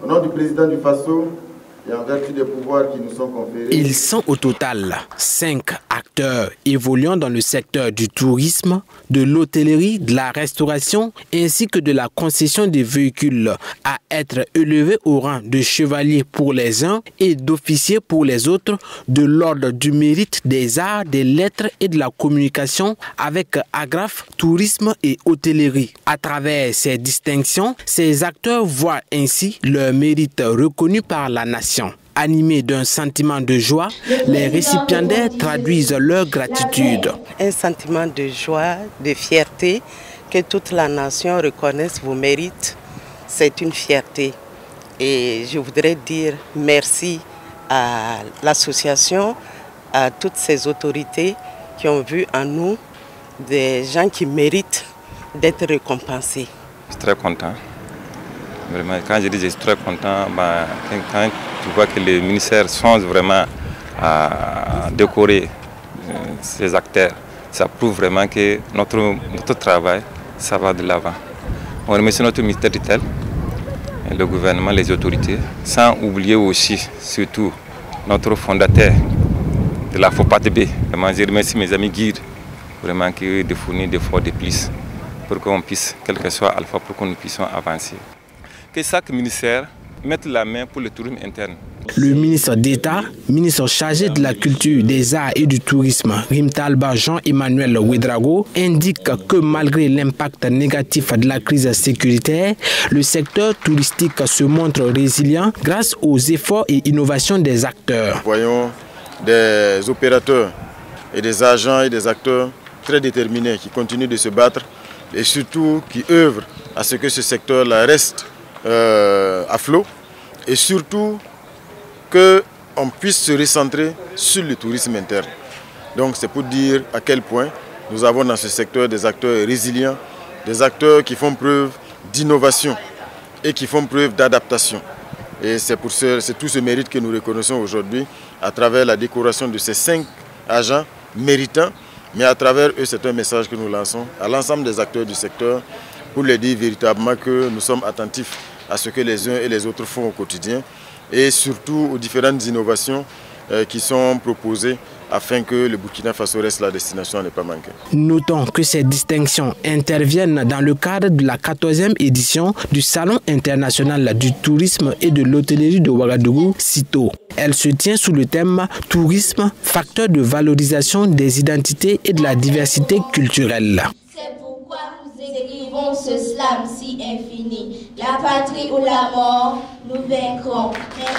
Au nom du président du FASO et en vertu des pouvoirs qui nous sont conférés. Ils sont au total 5 acteurs évoluant dans le secteur du tourisme, de l'hôtellerie, de la restauration ainsi que de la concession des véhicules à être élevés au rang de chevalier pour les uns et d'officier pour les autres de l'ordre du mérite des arts, des lettres et de la communication avec agrafe, tourisme et hôtellerie. À travers ces distinctions, ces acteurs voient ainsi leur mérite reconnu par la nation. Animés d'un sentiment de joie, les récipiendaires traduisent leur gratitude. Un sentiment de joie, de fierté, que toute la nation reconnaisse vos mérites, c'est une fierté. Et je voudrais dire merci à l'association, à toutes ces autorités qui ont vu en nous des gens qui méritent d'être récompensés. Je suis très content. Vraiment, quand je dis je suis très content, quand tu vois que les ministères songe vraiment à décorer ces acteurs, ça prouve vraiment que notre travail, ça va de l'avant. On remercie notre ministère tutelle, le gouvernement, les autorités, sans oublier aussi, surtout, notre fondateur de la FOPATB. Vraiment, je remercie mes amis guides, vraiment, qui ont fourni des efforts de plus pour qu'on puisse, quel que soit Alpha, pour que nous puissions avancer. Que chaque ministère mette la main pour le tourisme interne. Le ministre d'État, ministre chargé de la culture, des arts et du tourisme, Rimtalba Jean-Emmanuel Ouedraogo, indique que malgré l'impact négatif de la crise sécuritaire, le secteur touristique se montre résilient grâce aux efforts et innovations des acteurs. Nous voyons des opérateurs et des agents et des acteurs très déterminés qui continuent de se battre et surtout qui œuvrent à ce que ce secteur-là reste à flot et surtout qu'on puisse se recentrer sur le tourisme interne. Donc c'est pour dire à quel point nous avons dans ce secteur des acteurs résilients, des acteurs qui font preuve d'innovation et qui font preuve d'adaptation. Et c'est tout ce mérite que nous reconnaissons aujourd'hui à travers la décoration de ces 5 agents méritants. Mais à travers eux, c'est un message que nous lançons à l'ensemble des acteurs du secteur pour leur dire véritablement que nous sommes attentifs à ce que les uns et les autres font au quotidien et surtout aux différentes innovations qui sont proposées afin que le Burkina Faso reste la destination à ne pas manquer. Notons que ces distinctions interviennent dans le cadre de la 14e édition du Salon international du tourisme et de l'hôtellerie de Ouagadougou, CITO. Elle se tient sous le thème « Tourisme, facteur de valorisation des identités et de la diversité culturelle ». C'est pourquoi nous écrivons ce slam si infini. La patrie ou la mort, nous vaincrons. Merci.